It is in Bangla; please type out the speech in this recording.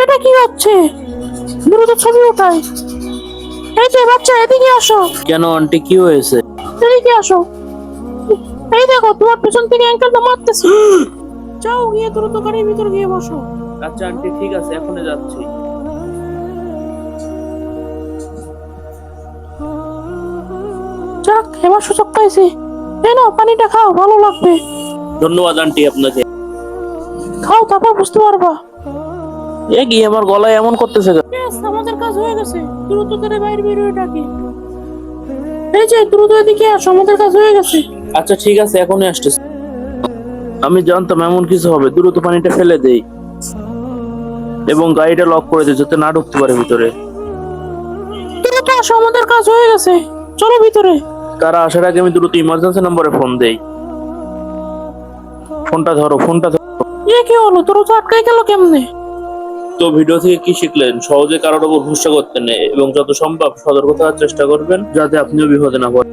এটা কি হচ্ছে? দ্রুত ছবি ওঠাই। এই যে বাচ্চা, এদিকে আসো। কেন আন্টি, কি হয়েছে? এদিকে আসো। এই দেখো, তোমার পেছন থেকে অ্যাঙ্কেলটা মারতেছে। যাও, গিয়ে দ্রুত গাড়ির ভিতর গিয়ে বসো। আচ্ছা আন্টি, ঠিক আছে, এখনই যাচ্ছি। যাক, এবার সুযোগ পাইছি। এই নাও, পানিটা খাও, ভালো লাগবে। ধন্যবাদ আন্টি আপনাকে। খাও, তারপর বুঝতে পারবা। এ কি আমার গলায় এমন করতেছে কেন? ব্যাস, আমাদের কাজ হয়ে গেছে। দ্রুত করে বাইরে বের হয়ে ডাকি। এই যে, দ্রুত এদিকে আসো, আমাদের কাজ হয়ে গেছে। আচ্ছা ঠিক আছে, এখনই আসতেছি। আমি জানতাম এমন কিছু হবে। দ্রুত পানিটা ফেলে দেই এবং গাড়িটা লক করে দিই যাতে না ঢুকতে পারে ভিতরে। দ্রুত আসো, আমাদের কাজ হয়ে গেছে। চলো ভিতরে। তারা আসার আগে আমি দ্রুত ইমার্জেন্সি নম্বরে ফোন দেই। ফোনটা ধরো, ফোনটা ধরো। কি হলো? দ্রুত আটকাই গেল কেমনে? তো ভিডিও থেকে কি শিখলেন? সহজে কারোর উপর ভরসা করতে নেই এবং যত সম্ভব সতর্ক থাকার চেষ্টা করবেন যাতে আপনিও বিপদে না পড়েন।